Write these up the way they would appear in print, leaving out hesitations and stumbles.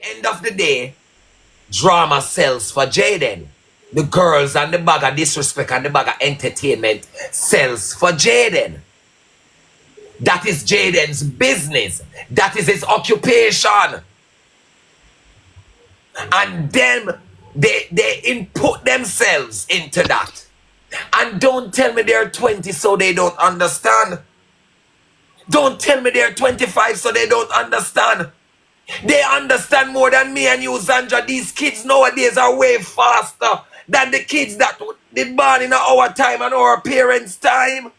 end of the day, drama sells for Jayden. The girls and the bag of disrespect and the bag of entertainment sells for Jayden. That is Jayden's business. That is his occupation. And then they input themselves into that. And don't tell me they're 20 so they don't understand. Don't tell me they're 25 so they don't understand. They understand more than me and you, Zandra. These kids nowadays are way faster than the kids that did born in our time and our parents' time.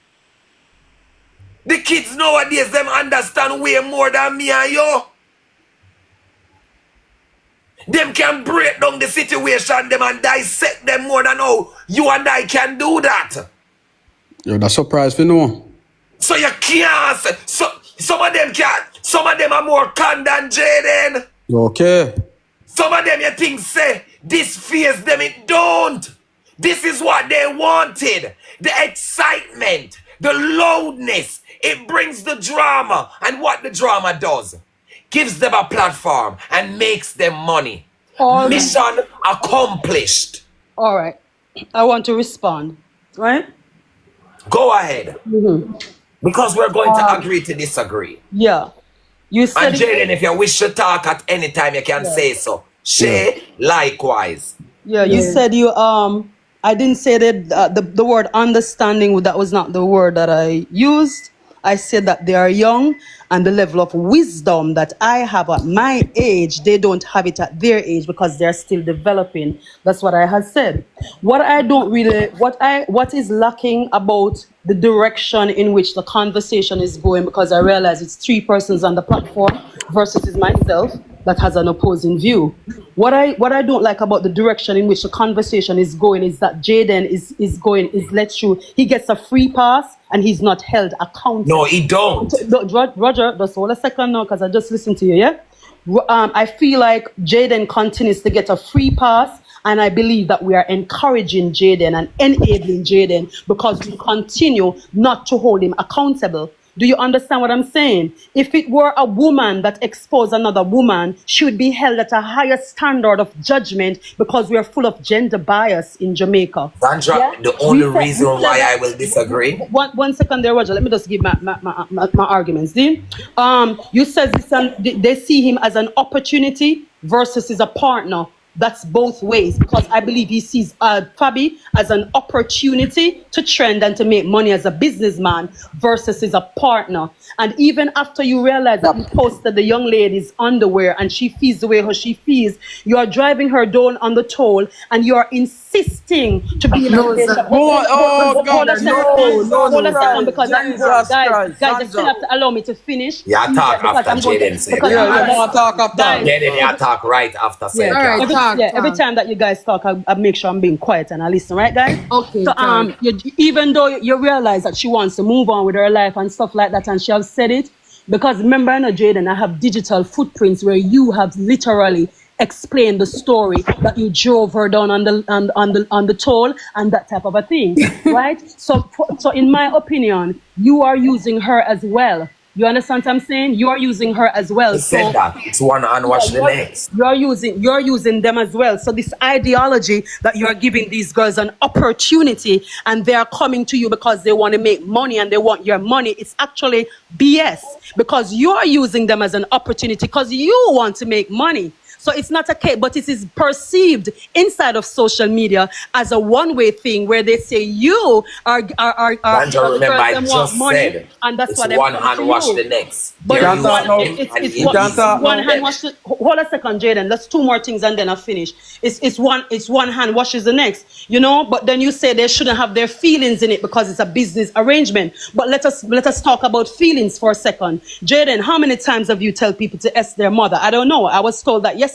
The kids nowadays, them understand way more than me and you. Them can break down the situation, them and dissect them more than how you and I can do that. You're not surprised, you know. So you can't say, some of them can't. Some of them are more con than Jayden. Okay. Some of them you think say, this fears them, it don't. This is what they wanted. The excitement, the loudness, it brings the drama. And what the drama does, gives them a platform and makes them money. Mission accomplished. All right. I want to respond, right? Go ahead. Because we're going to agree to disagree. Yeah. You said, and Jayden, if you wish to talk at any time, you can say so. Shay, likewise. Yeah, you said you I didn't say that the word understanding, that was not the word that I used. I said that they are young and the level of wisdom that I have at my age, they don't have it at their age because they're still developing. That's what I had said. What I don't really, what is lacking about the direction in which the conversation is going, because I realize it's 3 persons on the platform versus is myself that has an opposing view. What I don't like about the direction in which the conversation is going is that Jayden he gets a free pass and he's not held accountable. No, he don't. Roger, just hold a second now because I just listened to you, yeah? I feel like Jayden continues to get a free pass, and I believe that we are encouraging Jayden and enabling Jayden because we continue not to hold him accountable. Do you understand what I'm saying? If it were a woman that exposed another woman, she would be held at a higher standard of judgment because we are full of gender bias in Jamaica. Zandra, yeah? The only reason why I will disagree. One second there, Roger. Let me just give my arguments. You said they see him as an opportunity versus as a partner. That's both ways, because I believe he sees Fabi as an opportunity to trend and to make money as a businessman versus as a partner. And even after you realize that he posted the young lady's underwear and she feels the way how she feels, you are driving her down on the toll and you are insisting to be in a relationship. Hold a second, because guys, you still have to allow me to finish. Yeah, talk after Jayden said. Jayden, you talk right after saying. Every time that you guys talk, I make sure I'm being quiet and I listen, right, guys? Okay. So even though you realize that she wants to move on with her life and stuff like that, and she has said it, because remember, I know, Jayden, I have digital footprints where you have literally explained the story that you drove her down on the toll and that type of a thing, right? So in my opinion, you are using her as well. You understand what I'm saying? You're using her as well. You said that. It's one hand wash the next. You're using them as well. So this ideology that you're giving these girls an opportunity and they're coming to you because they want to make money and they want your money, it's actually BS, because you're using them as an opportunity because you want to make money. So it's not a case, but it is perceived inside of social media as a one-way thing where they say you are remember, I just money, said, and that's it's what one hand wash the next. But it's one hand wash. Hold a second, Jayden. That's 2 more things and then I finish. It's one hand washes the next, you know. But then you say they shouldn't have their feelings in it because it's a business arrangement. But let us talk about feelings for a second. Jayden, how many times have you tell people to S their mother? I don't know. I was told that yesterday.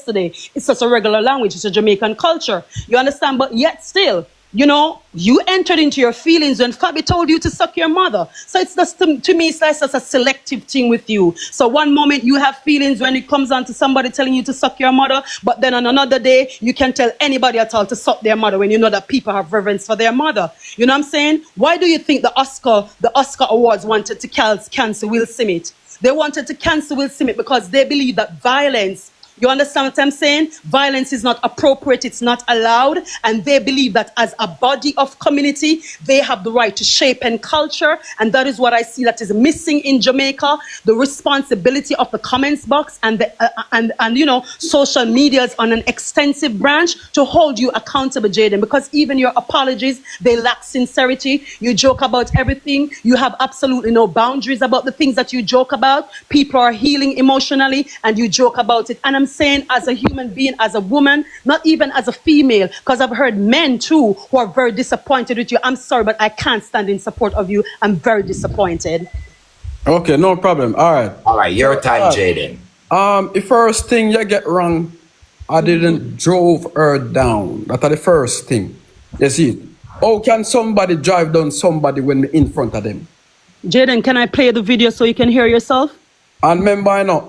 It's just a regular language. It's a Jamaican culture. You understand? But yet still, you know, you entered into your feelings when Fabi told you to suck your mother. So it's just, to me, it's like just a selective thing with you. So one moment you have feelings when it comes on to somebody telling you to suck your mother, but then on another day, you can tell anybody at all to suck their mother when you know that people have reverence for their mother. You know what I'm saying? Why do you think the Oscar Awards wanted to cancel Will Smith? They wanted to cancel Will Smith because they believe that violence You understand what I'm saying? Violence is not appropriate, it's not allowed, and they believe that as a body of community, they have the right to shape and culture, and that is what I see that is missing in Jamaica. The responsibility of the comments box and the and you know, social medias on an extensive branch to hold you accountable, Jayden, because even your apologies, they lack sincerity. You joke about everything. You have absolutely no boundaries about the things that you joke about. People are healing emotionally, and you joke about it. And I'm saying, as a human being, as a woman, not even as a female, because I've heard men too who are very disappointed with you. I'm sorry, but I can't stand in support of you. I'm very disappointed. Okay, no problem. All right. All right, your time, Jayden. The first thing you get wrong, I didn't drove her down. That's the first thing. You see, how can somebody drive down somebody when we're in front of them? Jayden, can I play the video so you can hear yourself? And remember, I know.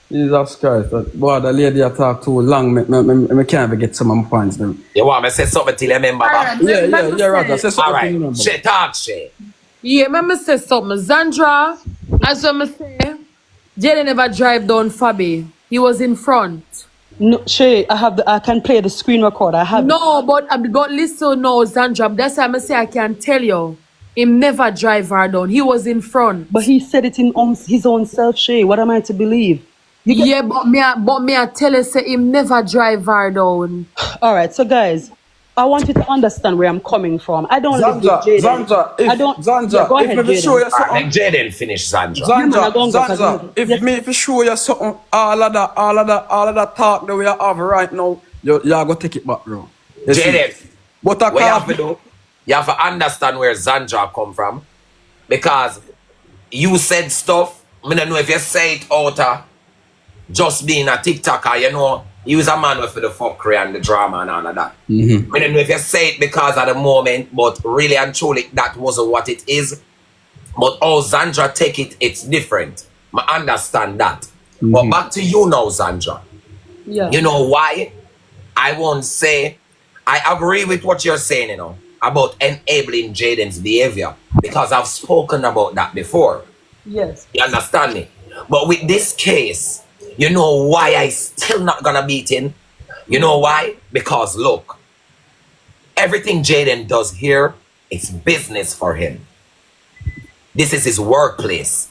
Jesus Christ, boy, the lady I talk too long, me can't even get some of my points then. You want me to say something till you remember? Yeah, right. Say something All till you right, remember. Shay, talk, Shay. Yeah, remember say something. Zandra, as what I say, Jayden never drive down Fabi. He was in front. No, Shay, I can play the screen record. I have No, but listen now, Zandra. That's why I say I can tell you. Him never drive her down. He was in front. But he said it in his own self, Shay. What am I to believe? Yeah, but me I tell you say him never drive her down. All right, so guys, I want you to understand where I'm coming from. I don't live with Jayden. Zandra, go ahead, if me show you All something, right, let Jayden finish, Zandra. Zandra, if show you something, all of that talk that we have right now, you go take it back, bro. Jayden, What I what you have to do, you have to understand where Zandra come from, because you said stuff. I don't know if you say it out of just being a TikToker, you know, he was a man with the fuckery and the drama and all of that. I don't know if you say it because of the moment, but really and truly that wasn't what it is. But how Zandra take it, it's different. I understand that. But back to you now, Zandra. Yeah. You know why? I won't say, I agree with what you're saying, you know, about enabling Jayden's behavior, because I've spoken about that before. Yes. You understand me? But with this case, you know why I still not gonna beat him? You know why? Because look, everything Jayden does here, it's business for him. This is his workplace.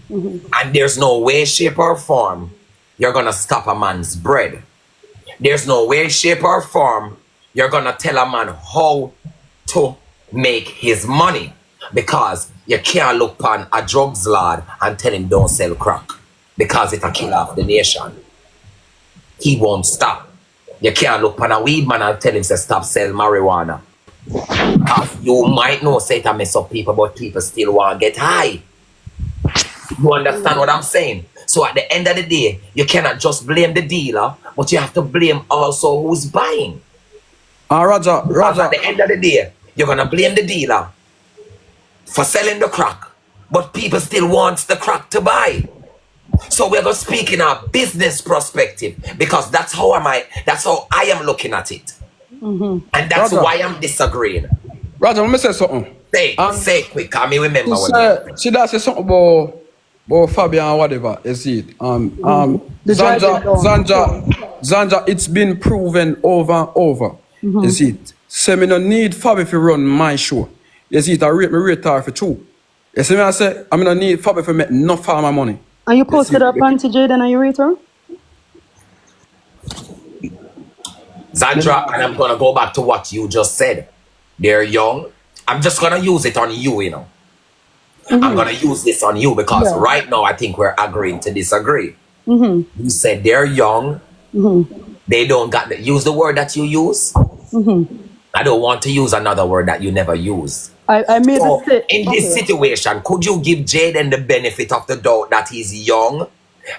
And there's no way, shape, or form you're gonna stop a man's bread. There's no way, shape, or form you're gonna tell a man how to make his money, because you can't look upon a drugs lord and tell him don't sell crack, because it's a killer of the nation. He won't stop. You can't look upon a weed man and tell him to stop selling marijuana. You might know say it mess up people, but people still want to get high. You understand what I'm saying? So at the end of the day, you cannot just blame the dealer, but you have to blame also who's buying. Roger. At the end of the day, you're gonna blame the dealer for selling the crack, but people still want the crack to buy. So we're gonna speak in a business perspective, because that's how I am looking at it. And that's Roger. why I'm disagreeing. Roger, let me say something. Say it quick, I mean remember She does say something about Fabian or whatever, you see it. Zandra, it's been proven over and over. You see it. Say me no need Fabi to run my show. You see it, I rate her for true. You see me, I say, I no need Fabi to make enough of my money. And you posted up onto Jayden and you rate her? Zandra, and I'm gonna go back to what you just said. They're young. I'm just gonna use it on you, you know. I'm gonna use this on you because right now I think we're agreeing to disagree. You said they're young. They don't use the word that you use. I don't want to use another word that you never use. I made So, it. in this situation, could you give Jayden the benefit of the doubt that he's young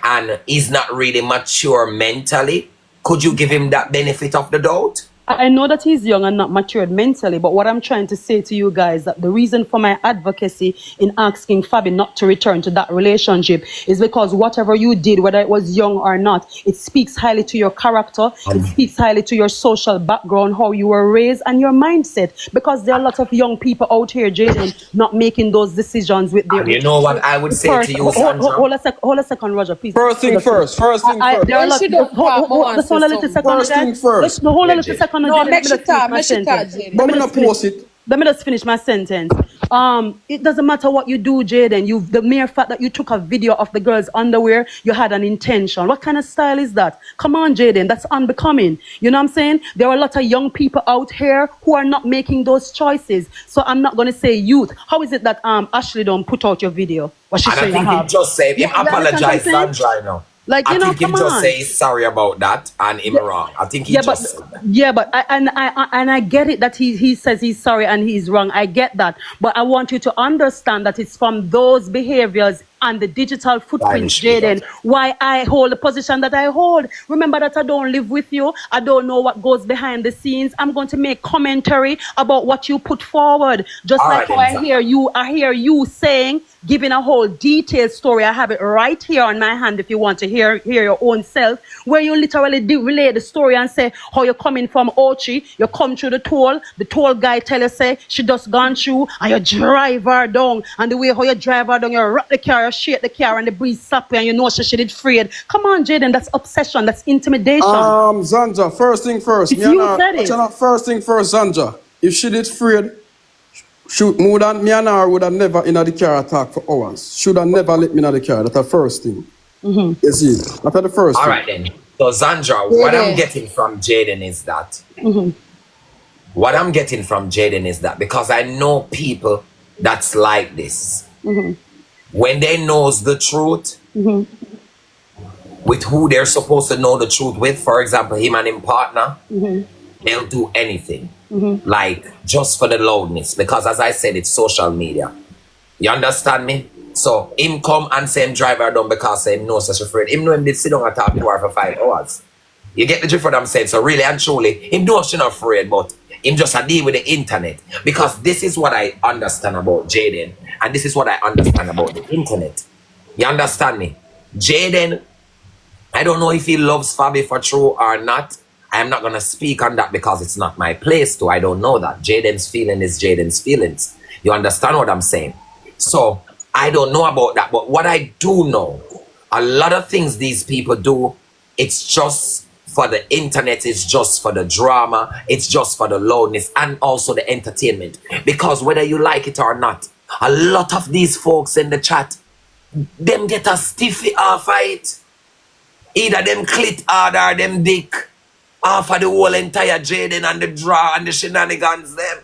and he's not really mature mentally? Could you give him that benefit of the doubt? I know that he's young and not matured mentally, but what I'm trying to say to you guys that the reason for my advocacy in asking Fabi not to return to that relationship is because whatever you did, whether it was young or not, it speaks highly to your character, it speaks highly to your social background, how you were raised, and your mindset. Because there are a lot of young people out here, Jayden, not making those decisions with their. And you know what I would say to you, Zandra? Hold a second, Roger, please. First thing first. There are a lot. Just hold a little second. First thing first. No, hold a little second. No, make sure Jayden. But me not post it. Let me just finish my sentence. It doesn't matter what you do, Jayden. The mere fact that you took a video of the girl's underwear, you had an intention. What kind of style is that? Come on, Jayden, that's unbecoming. You know what I'm saying? There are a lot of young people out here who are not making those choices. So I'm not going to say youth. How is it that Ashley don't put out your video? What she And I think him just say, him apologize, Zandra, now. Like, I you know, think him come just on. say he's sorry about that and him wrong. I think he just said that. I get it that he says he's sorry and he's wrong. I get that. But I want you to understand that it's from those behaviors and the digital footprint, Jayden, why I hold the position that I hold. Remember that I don't live with you. I don't know what goes behind the scenes. I'm going to make commentary about what you put forward. Just all like right, how I hear you saying, giving a whole detailed story. I have it right here on my hand if you want to hear your own self, where you literally relay the story and say how you're coming from Ochi, you come through the toll guy tell you say she just gone through and you drive her down, and the way how you drive her down, you rock the car, you shake the car and the breeze slap you and you know she did afraid. Come on, Jayden, that's obsession, that's intimidation. Zandra, first thing first. If you said it. First thing first, Zandra. If she did afraid, shoot, more than me and her would have never in the car attack for hours. Should have never let me in the car. That's the first thing. You see, that's the first thing. All right then. So Zandra, what I'm getting from Jayden is that. What I'm getting from Jayden is that because I know people that's like this. When they knows the truth with who they're supposed to know the truth with, for example, him and him partner, they'll do anything. Like just for the loudness, because as I said, it's social media. You understand me? So him come and say him drive her down because him knows such afraid. Him know him did sit down and talk to her for 5 hours. You get the drift what I'm saying? So really and truly, him knows she's not afraid, but him just a deal with the internet. Because this is what I understand about Jayden, and this is what I understand about the internet. You understand me? Jayden, I don't know if he loves Fabi for true or not. I'm not going to speak on that because it's not my place to. I don't know that. Jayden's feeling is Jayden's feelings. You understand what I'm saying? So, I don't know about that. But what I do know, a lot of things these people do, it's just for the internet, it's just for the drama, it's just for the loudness and also the entertainment. Because whether you like it or not, a lot of these folks in the chat, them get a stiffy off of it. Either them clit hard or them dick. Off of the whole entire Jayden and the draw and the shenanigans them.